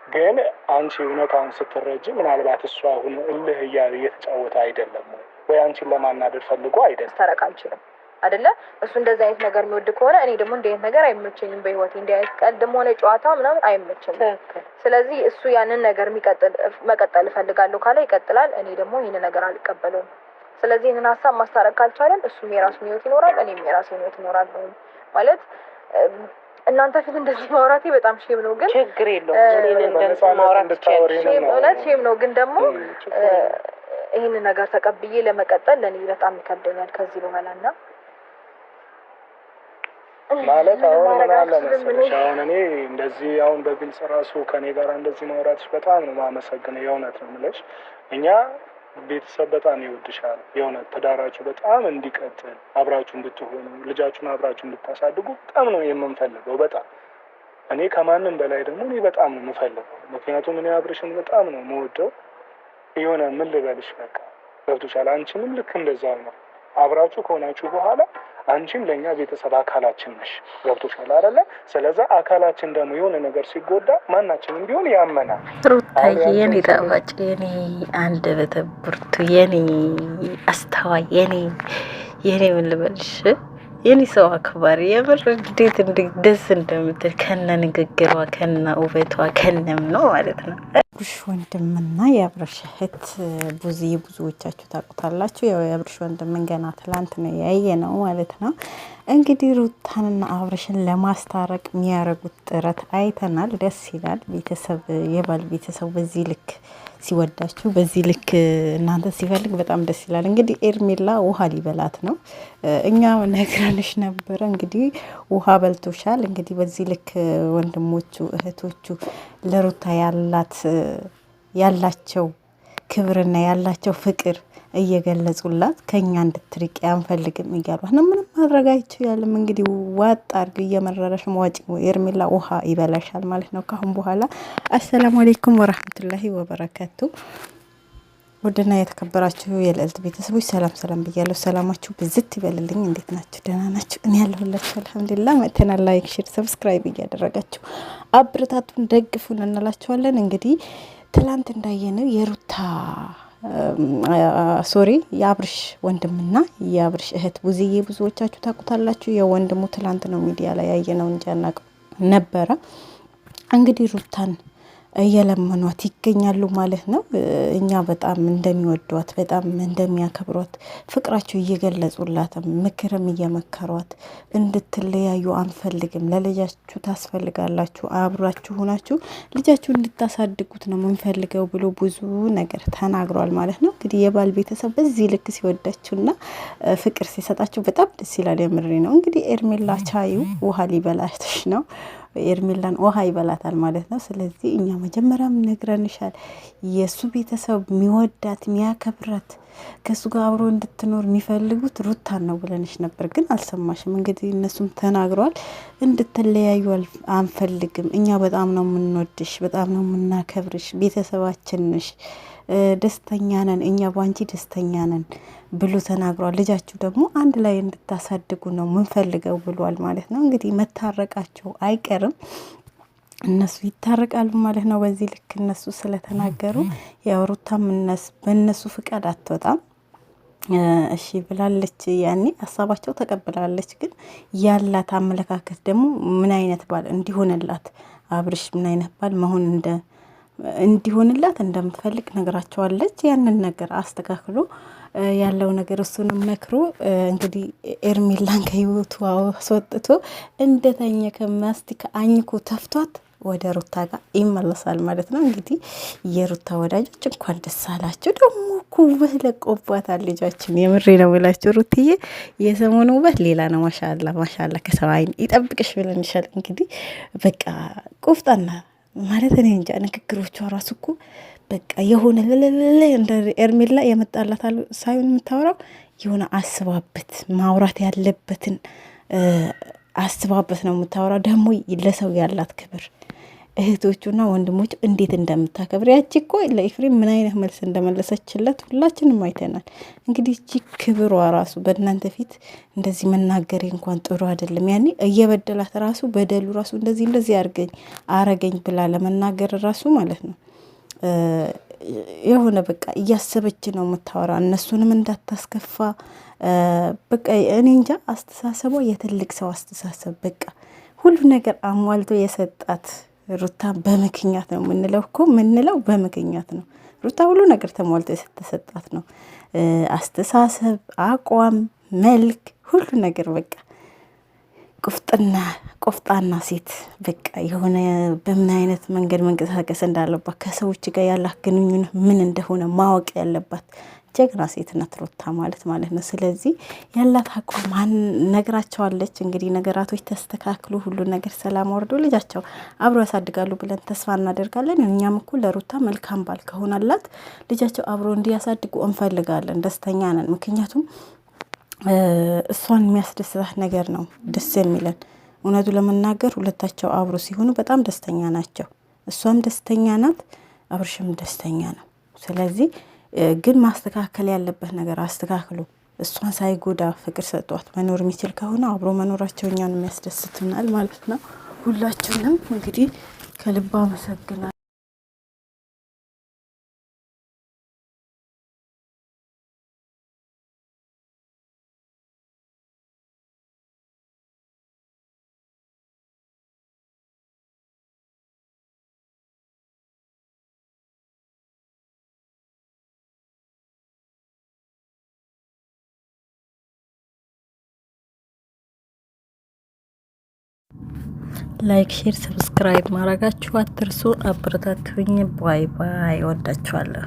ግን አንቺ እውነታውን ስትረጂ ምናልባት እሱ አሁን እልህ እያለ እየተጫወተ አይደለም ወይ አንቺን ለማናደድ ፈልጎ አይደለም። ታረቅ አልችልም አይደለ? እሱ እንደዛ አይነት ነገር የሚወድ ከሆነ እኔ ደግሞ እንደ አይነት ነገር አይመቸኝም። በህይወቴ እንደ አይነት ቀልድም ሆነ ጨዋታ ምናምን አይመቸኝም። ስለዚህ እሱ ያንን ነገር መቀጠል እፈልጋለሁ ካለ ይቀጥላል። እኔ ደግሞ ይሄን ነገር አልቀበለውም። ስለዚህ ይሄንን ሀሳብ ማስታረቅ ካልቻለን እሱም የራሱን ህይወት ይኖራል፣ እኔም የራሴን ህይወት እኖራለሁ ማለት እናንተ ፊት እንደዚህ ማውራቴ በጣም ሼም ነው። ግን ችግር የለውም እኔን እንደዚህ ማውራት ሼም እውነት ሼም ነው። ግን ደግሞ ይሄን ነገር ተቀብዬ ለመቀጠል ለኔ በጣም ይከብደኛል ከዚህ በኋላና ማለት አሁን ምን አለ መሰለሽ አሁን እኔ እንደዚህ አሁን በግልጽ ራሱ ከኔ ጋር እንደዚህ ማውራትሽ በጣም ነው ማመሰግነው። የእውነት ነው የምልሽ እኛ ቤተሰብ በጣም ይወድሻል። የእውነት ትዳራችሁ በጣም እንዲቀጥል አብራችሁ እንድትሆኑ ልጃችሁን አብራችሁ እንድታሳድጉ በጣም ነው የምንፈልገው። በጣም እኔ ከማንም በላይ ደግሞ እኔ በጣም ነው የምፈልገው። ምክንያቱም እኔ አብርሽን በጣም ነው የምወደው። የሆነ ምን ልበልሽ በቃ ገብቶሻል። አንቺንም ልክ እንደዛው ነው። አብራችሁ ከሆናችሁ በኋላ አንቺም ለኛ ቤተሰብ አካላችን ነሽ። ገብቶሻል አይደለ? ስለዛ አካላችን ደግሞ የሆነ ነገር ሲጎዳ ማናችንም ቢሆን ያመናል። ሩታዬ የኔ ጣፋጭ የኔ አንደበተ ብርቱ የኔ አስተዋይ የኔ ምን ልበልሽ የኔ ሰው አክባሪ የምር እንዴት ደስ እንደምትል ከነ ንግግሯ ከነ ውበቷ ከነም ነው ማለት ነው። አብርሽ ወንድምና የአብርሽ እህት ብዙዎቻችሁ ታውቁታላችሁ። ያው የአብርሽ ወንድምን ገና ትላንት ነው ያየ ነው ማለት ነው። እንግዲህ ሩታንና አብርሽን ለማስታረቅ የሚያደርጉት ጥረት አይተናል። ደስ ይላል። ቤተሰብ የባል ቤተሰብ በዚህ ልክ ሲወዳችሁ በዚህ ልክ እናንተ ሲፈልግ በጣም ደስ ይላል። እንግዲህ ኤርሜላ ውሃ ሊበላት ነው። እኛ ነግረንሽ ነበረ። እንግዲህ ውሃ በልቶሻል። እንግዲህ በዚህ ልክ ወንድሞቹ እህቶቹ ለሩታ ያላቸው ክብርና ያላቸው ፍቅር እየገለጹላት ከኛ እንድትርቂ አንፈልግም እያሏት ነው። ምንም ማድረግ አይቻልም። እንግዲህ ዋጥ አድርግ እየመረረሽ መዋጭ ኤርሜላ ውሃ ይበላሻል ማለት ነው ካሁን በኋላ። አሰላሙ አለይኩም ወራህመቱላሂ ወበረካቱ። ውድና የተከበራችሁ የልዕልት ቤተሰቦች ሰላም ብያለሁ። ሰላማችሁ ብዝት ይበልልኝ። እንዴት ናችሁ? ደህና ናችሁ? እኔ ያለሁላችሁ አልሐምዱሊላህ። መተናል። ላይክ፣ ሼር፣ ሰብስክራይብ እያደረጋችሁ አብረታቱን ደግፉን እንላችኋለን። እንግዲህ ትላንት እንዳየነው የሩታ የአብርሽ ወንድምና የአብርሽ እህት ቡዝዬ ብዙዎቻችሁ ታውቁታላችሁ። የወንድሙ ትላንት ነው ሚዲያ ላይ ያየነው እንጂ አናውቅም ነበረ። እንግዲህ ሩታን እየለመኗት ይገኛሉ ማለት ነው። እኛ በጣም እንደሚወዷት በጣም እንደሚያከብሯት ፍቅራቸው እየገለጹላት ምክርም እየመከሯት እንድትለያዩ አንፈልግም፣ ለልጃችሁ ታስፈልጋላችሁ፣ አብራችሁ ሆናችሁ ልጃችሁ እንድታሳድጉት ነው የምንፈልገው ብሎ ብዙ ነገር ተናግሯል ማለት ነው። እንግዲህ የባል ቤተሰብ በዚህ ልክ ሲወዳችሁና ፍቅር ሲሰጣችሁ በጣም ደስ ይላል። የምሬ ነው። እንግዲህ ኤርሜላ ቻዩ ውሃ ሊበላሽ ነው። ኤርሜላን ውሃ ይበላታል ማለት ነው። ስለዚህ እኛ መጀመሪያም ነግረንሻል። የሱ ቤተሰብ የሚወዳት የሚያከብራት ከሱ ጋር አብሮ እንድትኖር የሚፈልጉት ሩታን ነው ብለንሽ ነበር፣ ግን አልሰማሽም። እንግዲህ እነሱም ተናግሯል። እንድትለያዩ አንፈልግም፣ እኛ በጣም ነው የምንወድሽ፣ በጣም ነው የምናከብርሽ፣ ቤተሰባችን ነሽ፣ ደስተኛ ነን፣ እኛ ባንቺ ደስተኛ ነን ብሎ ተናግሯል። ልጃችሁ ደግሞ አንድ ላይ እንድታሳድጉ ነው ምንፈልገው ብሏል ማለት ነው። እንግዲህ መታረቃቸው አይቀርም፣ እነሱ ይታረቃሉ ማለት ነው። በዚህ ልክ እነሱ ስለተናገሩ ያው ሩታም በእነሱ ፍቃድ አትወጣም። እሺ ብላለች፣ ያኔ ሀሳባቸው ተቀብላለች። ግን ያላት አመለካከት ደግሞ ምን አይነት ባል እንዲሆንላት አብርሽ ምን አይነት ባል መሆን እንዲሆንላት እንደምትፈልግ ነግራቸዋለች። ያንን ነገር አስተካክሎ ያለው ነገር እሱንም መክሮ እንግዲህ ኤርሜላን ከህይወቱ አስወጥቶ እንደተኛ ከማስቲካ አኝኮ ተፍቷት ወደ ሩታ ጋር ይመለሳል ማለት ነው። እንግዲህ የሩታ ወዳጆች እንኳን ደስ አላችሁ። ደግሞ ውበት ለቆባታል ልጃችን። የምሬ ነው ብላችሁ ሩትዬ፣ የሰሞኑ ውበት ሌላ ነው። ማሻአላ ከሰው አይን ይጠብቅሽ ብለንሻል። እንግዲህ በቃ ቆፍጣና ማለት እኔ እንጃ ንግግሮቿ ራሱ እኮ በቃ የሆነ ለለለ እንደ ኤርሜላ የመጣላታል ሳይሆን የምታወራው የሆነ አስባበት ማውራት ያለበትን አስባበት ነው የምታወራው። ደግሞ ለሰው ያላት ክብር እህቶቹና ወንድሞቹ እንዴት እንደምታከብር ያቺ እኮ ለኤፍሬም ምን አይነት መልስ እንደመለሰችለት ሁላችንም አይተናል። እንግዲህ እቺ ክብሯ ራሱ በእናንተ ፊት እንደዚህ መናገሬ እንኳን ጥሩ አይደለም። ያኔ እየበደላት ራሱ በደሉ ራሱ እንደዚህ አረገኝ ብላ ለመናገር ራሱ ማለት ነው የሆነ በቃ እያሰበች ነው የምታወራ፣ እነሱንም እንዳታስከፋ በቃ እኔ እንጃ። አስተሳሰቧ የትልቅ ሰው አስተሳሰብ በቃ ሁሉ ነገር አሟልቶ የሰጣት ሩታ በምክንያት ነው የምንለው በምክንያት ነው። ሩታ ሁሉ ነገር ተሟልቶ የተሰጣት ነው። አስተሳሰብ፣ አቋም፣ መልክ፣ ሁሉ ነገር በቃ ቆፍጣና ሴት በቃ የሆነ በምን አይነት መንገድ መንቀሳቀስ እንዳለባት ከሰዎች ጋር ያላት ግንኙነት ምን እንደሆነ ማወቅ ያለባት ጀግና ሴት ናት ሩታ ማለት ነው። ስለዚህ ያላት አቋም ነግራቸዋለች። እንግዲህ ነገራቶች ተስተካክሎ ሁሉ ነገር ሰላም ወርዶ ልጃቸው አብሮ ያሳድጋሉ ብለን ተስፋ እናደርጋለን። እኛም እኮ ለሩታ መልካም ባል ከሆነላት ልጃቸው አብሮ እንዲያሳድጉ እንፈልጋለን፣ ደስተኛ ነን። ምክንያቱም እሷን የሚያስደስታት ነገር ነው ደስ የሚለን። እውነቱ ለመናገር ሁለታቸው አብሮ ሲሆኑ በጣም ደስተኛ ናቸው። እሷም ደስተኛ ናት፣ አብርሽም ደስተኛ ነው። ስለዚህ ግን ማስተካከል ያለበት ነገር አስተካክሎ እሷን ሳይጎዳ ፍቅር ሰጧት መኖር የሚችል ከሆነ አብሮ መኖራቸው እኛን የሚያስደስትናል ማለት ነው። ሁላችንም እንግዲህ ከልባ አመሰግናለሁ። ላይክ፣ ሼር፣ ሰብስክራይብ ማድረጋችሁ አትርሱ። አበረታቱኝ። ባይ ባይ። ወዳችኋለሁ።